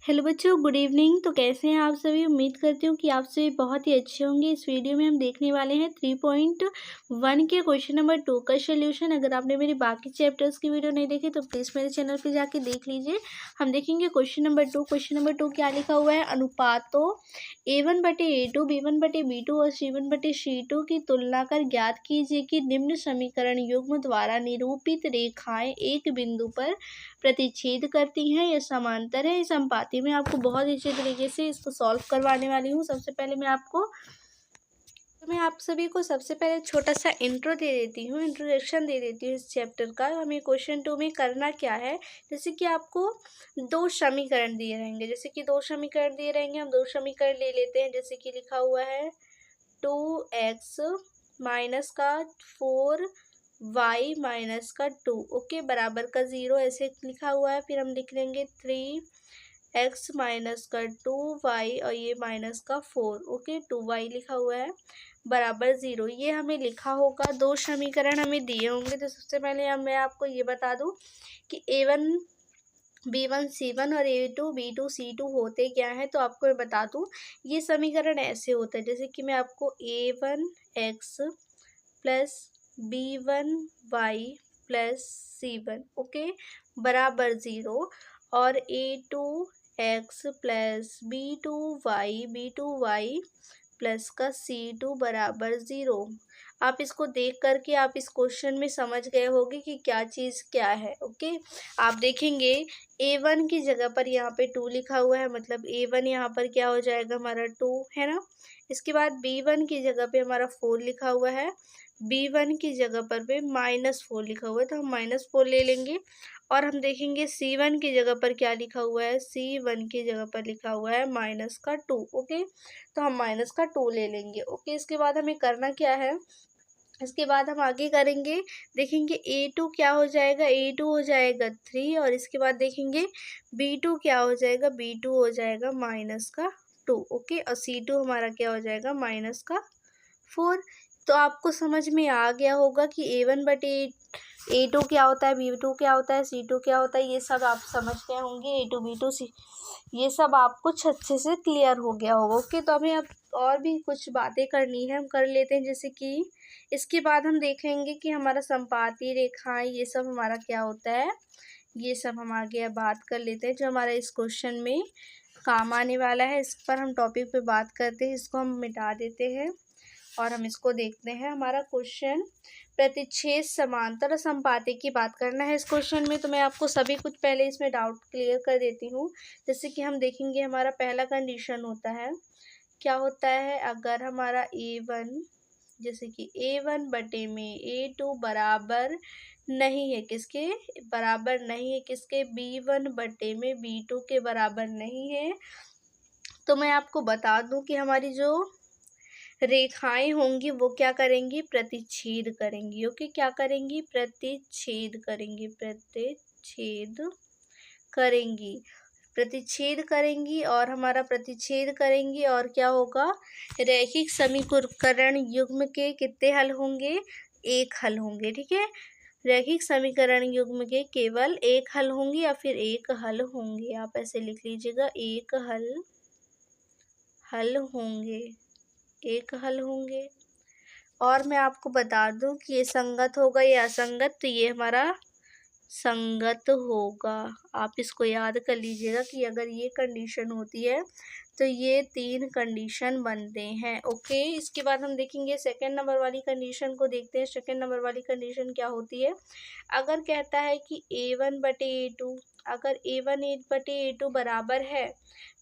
Hello बच्चों, good evening. तो कैसे हैं आप सभी। उम्मीद करती हूँ कि आप सभी बहुत ही अच्छे होंगे। इस वीडियो में हम देखने वाले हैं 3.1 के क्वेश्चन नंबर 2 का सोल्यूशन। अगर आपने मेरी बाकी चैप्टर्स की वीडियो नहीं देखी तो प्लीज़ मेरे चैनल पे जाके देख लीजिए। हम देखेंगे क्वेश्चन नंबर 2। क्वेश्चन नंबर 2 क्या लिखा हुआ है। अनुपातों A1/A2 B1/B2 और C1/C2 की तुलना कर ज्ञात कीजिए कि निम्न समीकरण युग्म द्वारा निरूपित रेखाएं एक बिंदु पर प्रतिच्छेद करती हैं या समांतर है। इस अनुपाती में आपको बहुत अच्छे तरीके से इसको सॉल्व करवाने वाली हूँ। सबसे पहले मैं आप सभी को सबसे पहले छोटा सा इंट्रो दे देती हूँ, इंट्रोडक्शन दे देती हूँ इस चैप्टर का। हमें क्वेश्चन 2 में करना क्या है। जैसे कि आपको दो समीकरण दिए रहेंगे, हम दो समीकरण ले लेते हैं। जैसे कि लिखा हुआ है 2x माइनस का 4y माइनस का 2, ओके, बराबर का 0 ऐसे लिखा हुआ है। फिर हम लिख लेंगे 3x माइनस का 2y और ये माइनस का 4, ओके, 2y लिखा हुआ है बराबर 0। ये हमें लिखा होगा। दो समीकरण हमें दिए होंगे। तो सबसे पहले मैं आपको ये बता दूं कि A1 B1 C1 और A2 B2 C2 होते क्या है। तो आपको मैं बता दूं, ये समीकरण ऐसे होता है। जैसे कि मैं आपको A1x plus B1y plus C1, okay, बराबर 0 और A2x प्लस B2y प्लस का C2 बराबर 0। आप इसको देख करके आप इस क्वेश्चन में समझ गए होंगे कि क्या चीज़ क्या है, ओके। आप देखेंगे A1 की जगह पर यहाँ पे 2 लिखा हुआ है, मतलब A1 यहाँ पर क्या हो जाएगा हमारा 2, है ना। इसके बाद B1 की जगह पे हमारा 4 लिखा हुआ है, B1 की जगह पर भी -4 लिखा हुआ है, तो हम -4 ले लेंगे। और हम देखेंगे C1 की जगह पर क्या लिखा हुआ है। C1 की जगह पर लिखा हुआ है -2, ओके, तो हम -2 ले लेंगे, ओके। इसके बाद हमें करना क्या है। इसके बाद हम आगे करेंगे, देखेंगे A2 क्या हो जाएगा। A2 हो जाएगा 3 और इसके बाद देखेंगे B2 क्या हो जाएगा। B2 हो जाएगा -2, ओके, और C2 हमारा क्या हो जाएगा -4। तो आपको समझ में आ गया होगा कि A1/A2 क्या होता है, B2 क्या होता है, C2 क्या होता है। ये सब आप समझ गए होंगे। A2 B2 C, ये सब आपको अच्छे से क्लियर हो गया होगा, ओके। तो हमें अब और भी कुछ बातें करनी है, हम कर लेते हैं। जैसे कि इसके बाद हम देखेंगे कि हमारा संपाती रेखाएं, ये सब हमारा क्या होता है। ये सब हम आगे अब बात कर लेते हैं जो हमारा इस क्वेश्चन में काम आने वाला है। इस पर हम टॉपिक पे बात करते हैं, इसको हम मिटा देते हैं और हम इसको देखते हैं। हमारा क्वेश्चन प्रतिच्छेद समांतर और संपाती की बात करना है इस क्वेश्चन में। तो मैं आपको सभी कुछ पहले इसमें डाउट क्लियर कर देती हूँ। जैसे कि हम देखेंगे हमारा पहला कंडीशन होता है, क्या होता है, अगर हमारा A1, जैसे कि A1/A2 बराबर नहीं है किसके, B1/B2 के बराबर नहीं है। तो मैं आपको बता दूं कि हमारी जो रेखाएं होंगी वो क्या करेंगी, प्रतिच्छेद करेंगी, ओके। क्या करेंगी, प्रतिच्छेद करेंगी और हमारा प्रतिच्छेद करेंगी और क्या होगा, रैखिक समीकरण युग्म के कितने हल होंगे, एक हल होंगे, ठीक है। रैखिक समीकरण युग्म के केवल एक हल होंगे या फिर एक हल होंगे। आप ऐसे लिख लीजिएगा, एक हल होंगे। और मैं आपको बता दूं कि ये संगत होगा या असंगत। तो ये हमारा संगत होगा। आप इसको याद कर लीजिएगा कि अगर ये कंडीशन होती है तो ये 3 कंडीशन बनते हैं, ओके। इसके बाद हम देखेंगे सेकंड नंबर वाली कंडीशन को देखते हैं। सेकंड नंबर वाली कंडीशन क्या होती है। अगर कहता है कि A1/A2, अगर A1/A2 बराबर है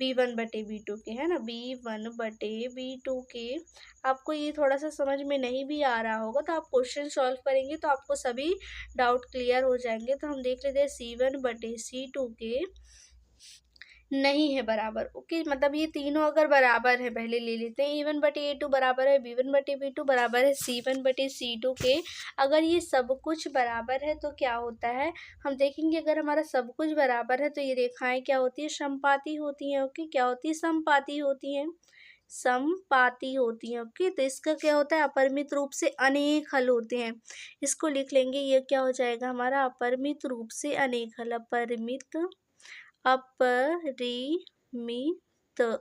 B1/B2 के, है ना, B1/B2 के। आपको ये थोड़ा सा समझ में नहीं भी आ रहा होगा तो आप क्वेश्चन सॉल्व करेंगे तो आपको सभी डाउट क्लियर हो जाएंगे। तो हम देख लेते हैं C1/C2 के नहीं है बराबर, ओके। मतलब ये तीनों अगर बराबर है, पहले ले लेते हैं। A1/A2 बराबर है B1/B2 बराबर है C1/C2 के। अगर ये सब कुछ बराबर है तो क्या होता है, हम देखेंगे अगर हमारा सब कुछ बराबर है तो ये रेखाएं क्या होती है, समपाती होती हैं, ओके। क्या होती है, समपाती होती हैं, ओके। तो इसका क्या होता है, अपरिमित रूप से अनेक हल होते हैं। इसको लिख लेंगे, ये क्या हो जाएगा हमारा अपरिमित रूप से अनेक हल,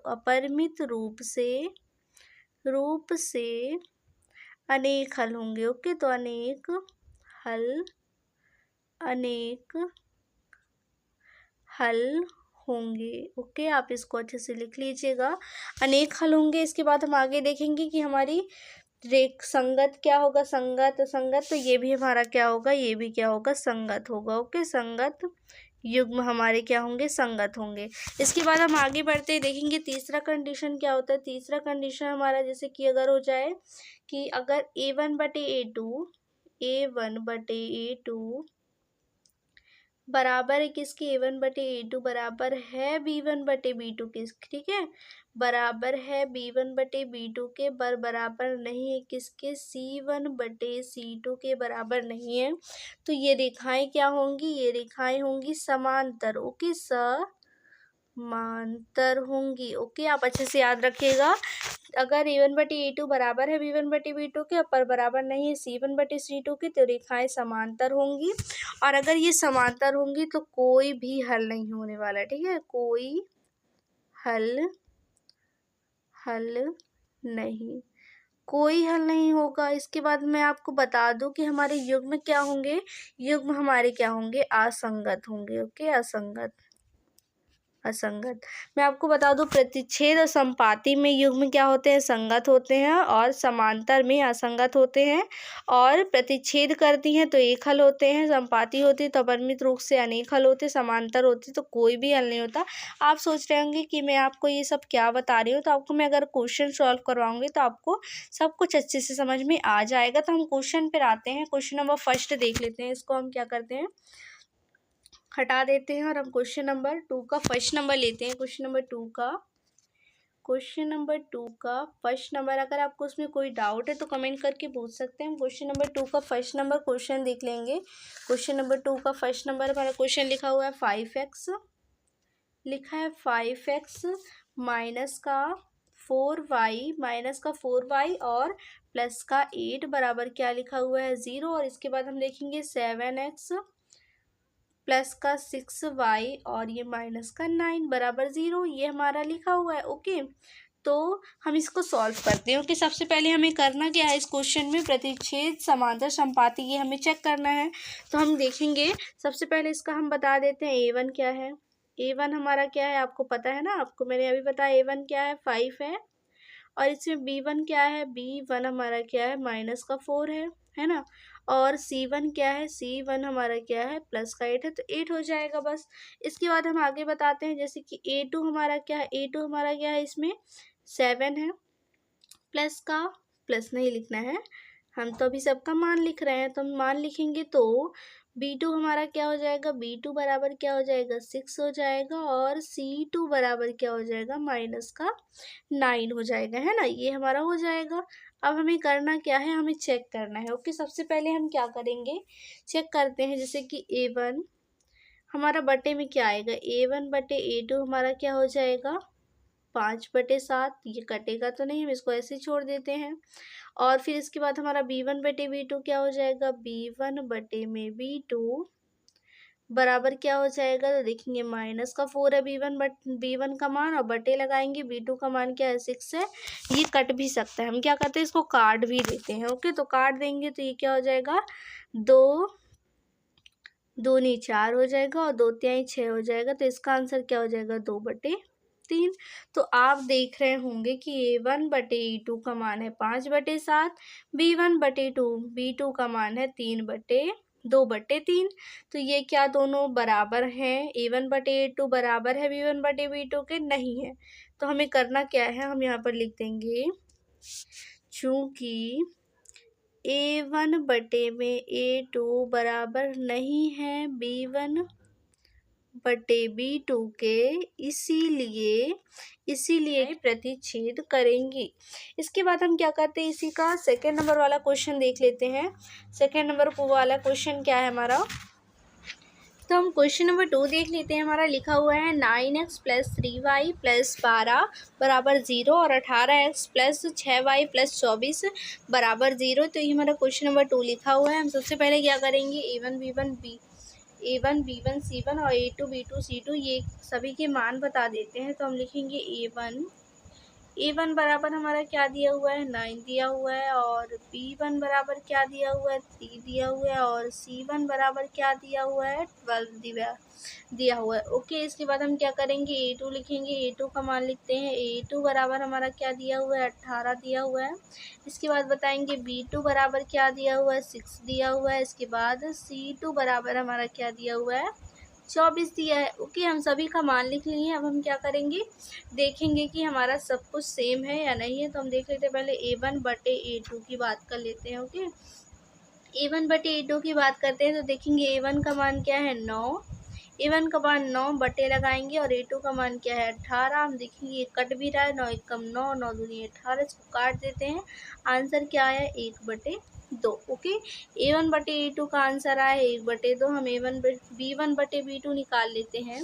अपरिमित रूप से अनेक हल होंगे। ओके, तो अनेक हल होंगे। ओके, आप इसको अच्छे से लिख लीजिएगा, अनेक हल होंगे। इसके बाद हम आगे देखेंगे कि हमारी रेख संगत क्या होगा, संगत तो ये भी हमारा क्या होगा, ये भी क्या होगा, संगत होगा। ओके, संगत युग्म हमारे क्या होंगे, संगत होंगे। इसके बाद हम आगे बढ़ते देखेंगे तीसरा कंडीशन क्या होता है। तीसरा कंडीशन हमारा जैसे कि अगर हो जाए कि अगर A1 बटे A2 बराबर है किसके, A1 बटे A2 बराबर है B1 बटे B2 के, ठीक है, बराबर है B1 बटे B2 के, बराबर नहीं है किसके, C1 बटे C2 के बराबर नहीं है। तो ये रेखाएं क्या होंगी, ये रेखाएं होंगी समांतर। ओके, समांतर होंगी। ओके, आप अच्छे से याद रखिएगा, अगर A1 बटे A2 बराबर है B1 बटे B2 के, पर बराबर नहीं है C1 बटे C2 के, तो रेखाएं समांतर होंगी। और अगर ये समांतर होंगी तो कोई भी हल नहीं होने वाला, ठीक है, कोई कोई हल नहीं होगा। इसके बाद मैं आपको बता दूं कि हमारे युग्म क्या होंगे, युग्म हमारे क्या होंगे, असंगत होंगे। ओके, असंगत। मैं आपको बता दूं, प्रतिच्छेद और संपाती में युग्म क्या होते हैं, संगत होते हैं, और समांतर में असंगत होते हैं। और प्रतिच्छेद करती हैं तो एक हल होते हैं, संपाती होती है तो अपरिमित रूप से अनेक हल होते हैं, समांतर होती तो कोई भी हल नहीं होता। आप सोच रहे होंगे कि मैं आपको ये सब क्या बता रही हूँ, तो आपको मैं अगर क्वेश्चन सॉल्व करवाऊंगी तो आपको सब कुछ अच्छे से समझ में आ जाएगा। तो हम क्वेश्चन पर आते हैं। क्वेश्चन नंबर फर्स्ट देख लेते हैं। इसको हम क्या करते हैं, हटा देते हैं और हम क्वेश्चन नंबर 2 का फर्स्ट नंबर लेते हैं। क्वेश्चन नंबर 2 का फर्स्ट नंबर, अगर आपको उसमें कोई डाउट है तो कमेंट करके पूछ सकते हैं। क्वेश्चन नंबर 2 का फर्स्ट नंबर क्वेश्चन देख लेंगे। क्वेश्चन नंबर 2 का फर्स्ट नंबर हमारा क्वेश्चन लिखा हुआ है 5x, लिखा है 5x माइनस का 4y और प्लस का 8 बराबर क्या लिखा हुआ है, 0। और इसके बाद हम देखेंगे 7x प्लस का 6y और ये माइनस का 9 बराबर 0, ये हमारा लिखा हुआ है। ओके, तो हम इसको सॉल्व करते हैं। ओके, सबसे पहले हमें करना क्या है, इस क्वेश्चन में प्रतिच्छेद समांतर संपाती ये हमें चेक करना है। तो हम देखेंगे, सबसे पहले इसका हम बता देते हैं A1 क्या है। A1 हमारा क्या है, आपको पता है ना, आपको मैंने अभी बताया A1 क्या है, 5 है। और इसमें B1 क्या है, B1 हमारा क्या है, माइनस का 4 है ना। और C1 क्या है, C1 हमारा क्या है, प्लस का 8 है, तो 8 हो जाएगा बस। इसके बाद हम आगे बताते हैं, जैसे कि A2 हमारा क्या है, A2 हमारा क्या है, इसमें 7 है, प्लस नहीं लिखना है, हम तो अभी सबका मान लिख रहे हैं, तो हम मान लिखेंगे तो B2 हमारा क्या हो जाएगा, B2 बराबर क्या हो जाएगा, 6 हो जाएगा। और C2 बराबर क्या हो जाएगा, माइनस का 9 हो जाएगा, है ना, ये हमारा हो जाएगा। अब हमें करना क्या है, हमें चेक करना है। ओके, सबसे पहले हम क्या करेंगे, चेक करते हैं, जैसे कि A1 हमारा बटे में क्या आएगा, A1 बटे A2 हमारा क्या हो जाएगा, 5/7, ये कटेगा तो नहीं, हम इसको ऐसे ही छोड़ देते हैं। और फिर इसके बाद हमारा B1 बटे B2 क्या हो जाएगा, B1 बटे में B2 बराबर क्या हो जाएगा, तो देखेंगे माइनस का 4 है B1 का मान, और बटे लगाएंगे, B2 का मान क्या है, 6 है। ये कट भी सकता है, हम क्या करते हैं, इसको काट भी देते हैं। ओके, तो काट देंगे तो ये क्या हो जाएगा, 2 दूनी 4 हो जाएगा, और 2 तिहाई 6 हो जाएगा। तो इसका आंसर क्या हो जाएगा, 2/3। तो आप देख रहे होंगे कि A1 बटे E2 का मान है 5/7, B2 का मान है 2/3। तो ये क्या दोनों बराबर हैं, A1 बटे A2 बराबर है B1 बटे B2 के, नहीं है। तो हमें करना क्या है, हम यहाँ पर लिख देंगे, चूंकि A1 बटे में A2 बराबर नहीं है B1 बटे B2 के, इसीलिए प्रतिच्छेद करेंगी। इसके बाद हम क्या करते हैं, इसी का सेकेंड नंबर वाला क्वेश्चन देख लेते हैं। सेकेंड नंबर वाला क्वेश्चन क्या है हमारा, तो हम क्वेश्चन नंबर 2 देख लेते हैं। हमारा लिखा हुआ है 9x प्लस 3y प्लस 12 बराबर 0 और 18x प्लस 6y प्लस 24 बराबर 0। तो ये हमारा क्वेश्चन नंबर 2 लिखा हुआ है। हम सबसे पहले क्या करेंगे, A1 B1 C1 और A2 B2 C2 ये सभी के मान बता देते हैं। तो हम लिखेंगे A1 बराबर हमारा क्या दिया हुआ है 9 दिया हुआ है, और B1 बराबर क्या दिया हुआ है 3 दिया हुआ है, और C1 बराबर क्या दिया हुआ है 12 दिया हुआ है। ओके, इसके बाद हम क्या करेंगे A2 लिखेंगे। A2 का मान लिखते हैं। A2 बराबर हमारा क्या दिया हुआ है 18 दिया हुआ है। इसके बाद बताएंगे B2 बराबर क्या दिया हुआ है 6 दिया हुआ है। इसके बाद C2 बराबर हमारा क्या दिया हुआ है 24 दिया है। ओके, हम सभी का मान लिख लिए हैं। अब हम क्या करेंगे देखेंगे कि हमारा सब कुछ सेम है या नहीं है। तो हम देख लेते हैं, पहले A1 बटे A2 की बात कर लेते हैं। ओके, A1 बटे A2 की बात करते हैं तो देखेंगे A1 का मान क्या है 9, A1 का मान 9 बटे लगाएंगे, और A2 का मान क्या है 18। हम देखेंगे ये कट भी रहा है, 9 एकम 9, 9 दूनी 18, इसको काट देते हैं। आंसर क्या आया 1/2। ओके, A1 बटे A2 का आंसर आया 1/2। हम B1 बटे B2 निकाल लेते हैं।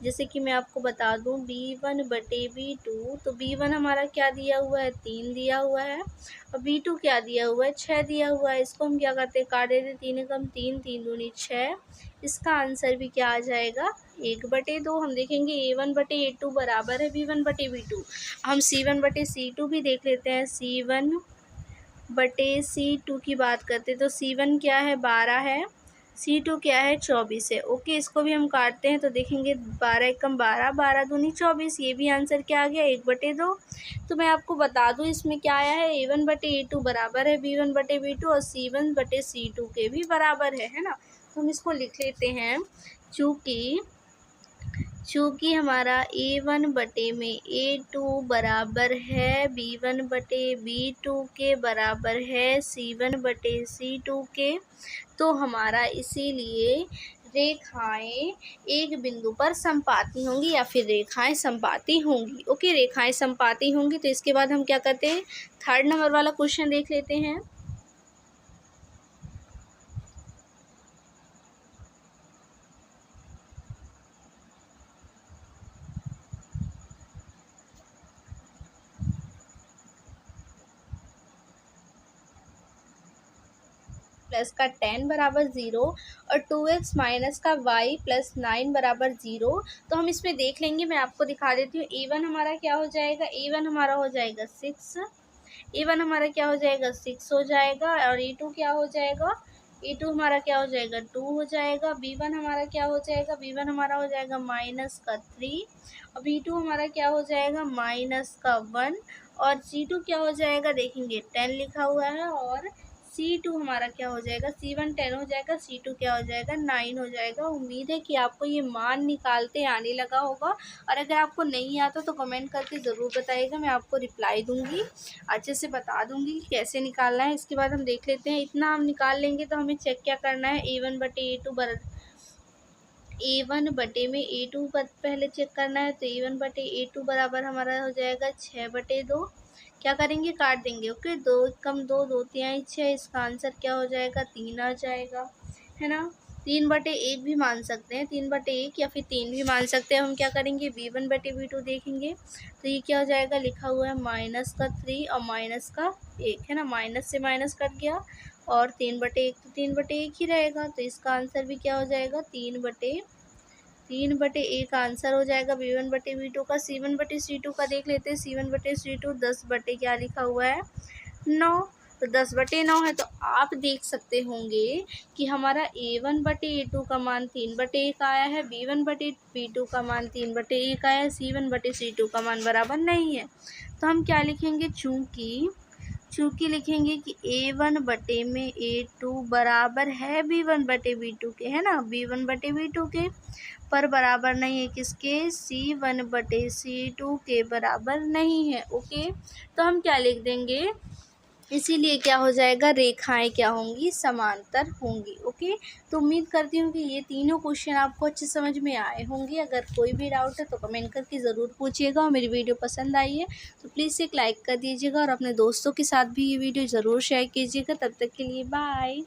जैसे कि मैं आपको बता दूं B1 बटे B2, तो B1 हमारा क्या दिया हुआ है 3 दिया हुआ है, और B2 क्या दिया हुआ है 6 दिया हुआ है। इसको हम क्या करते हैं काट देते, 3 एकम 3, 3 दूनी 6। इसका आंसर भी क्या आ जाएगा 1/2। हम देखेंगे A1 बटे A2 बराबर है B1 बटे B2। हम C1 बटे C2 भी देख लेते हैं। C1 बटे C2 की बात करते हैं तो C1 क्या है 12 है, C2 क्या है 24 है। ओके, इसको भी हम काटते हैं तो देखेंगे 12 एकम 12, 12 दूनी 24। ये भी आंसर क्या आ गया 1/2। तो मैं आपको बता दूं इसमें क्या आया है A1 बटे A2 बराबर है B1 बटे B2, और C1 बटे C2 के भी बराबर है ना। तो हम इसको लिख लेते हैं। चूँकि हमारा A1 बटे में A2 बराबर है B1 बटे B2 के बराबर है C1 बटे C2 के, तो हमारा इसीलिए रेखाएं एक बिंदु पर संपाती होंगी, या फिर रेखाएं संपाती होंगी। ओके, रेखाएं संपाती होंगी। तो इसके बाद हम क्या करते हैं 3rd नंबर वाला क्वेश्चन देख लेते हैं। प्लस का 10 बराबर 0 और 2x माइनस का y प्लस 9 बराबर 0। तो हम इसमें देख लेंगे, मैं आपको दिखा देती हूँ। A1 हमारा क्या हो जाएगा, A1 हमारा हो जाएगा 6, A1 हमारा क्या हो जाएगा 6 हो जाएगा, और A2 क्या हो जाएगा, A2 हमारा क्या हो जाएगा 2 हो जाएगा। B1 हमारा क्या हो जाएगा, B1 हमारा हो जाएगा माइनस का 3, और B2 हमारा क्या हो जाएगा माइनस का 1, और C2 क्या हो जाएगा देखेंगे 10 लिखा हुआ है, और C2 हमारा क्या हो जाएगा C1 10 हो जाएगा, C2 क्या हो जाएगा 9 हो जाएगा। उम्मीद है कि आपको ये मान निकालते आने लगा होगा, और अगर आपको नहीं आता तो कमेंट करके ज़रूर बताइएगा, मैं आपको रिप्लाई दूंगी, अच्छे से बता दूंगी कि कैसे निकालना है। इसके बाद हम देख लेते हैं, इतना हम निकाल लेंगे तो हमें चेक क्या करना है A1 बटे A1 बटे में A2 पहले चेक करना है। तो A1 बटे A2 बराबर हमारा हो जाएगा 6/2। क्या करेंगे काट देंगे। ओके, 2 कम 2, 2 तिहाई 6। इसका आंसर क्या हो जाएगा 3 आ जाएगा, है ना। 3/1 भी मान सकते हैं, 3/1 या फिर 3 भी मान सकते हैं। हम क्या करेंगे B1 बटे B2 देखेंगे तो ये क्या हो जाएगा लिखा हुआ है माइनस का 3 और माइनस का 1, है ना। माइनस से माइनस कट गया, और 3/1 तो 3/1 ही रहेगा। तो इसका आंसर भी क्या हो जाएगा 3/1 आंसर हो जाएगा B1 बटे B2 का। C1 बटे C2 का देख लेते हैं। C1 बटे C2 10 बटे क्या लिखा हुआ है 9, तो 10/9 है। तो आप देख सकते होंगे कि हमारा A1 बटे A2 का मान 3/1 आया है, B1 बटे B2 का मान 3/1 आया है, C1 बटे C2 का मान बराबर नहीं है। तो हम क्या लिखेंगे चूँकि लिखेंगे कि A1 बटे में A2 बराबर है B1 बटे B2 के, है ना, B1 बटे B2 के, पर बराबर नहीं है किसके C1 बटे C2 के बराबर नहीं है। ओके, तो हम क्या लिख देंगे, इसीलिए क्या हो जाएगा रेखाएं क्या होंगी समांतर होंगी। ओके, तो उम्मीद करती हूँ कि ये तीनों क्वेश्चन आपको अच्छे समझ में आए होंगे। अगर कोई भी डाउट है तो कमेंट करके ज़रूर पूछिएगा, और मेरी वीडियो पसंद आई है तो प्लीज़ एक लाइक कर दीजिएगा, और अपने दोस्तों के साथ भी ये वीडियो ज़रूर शेयर कीजिएगा। तब तक के लिए बाय।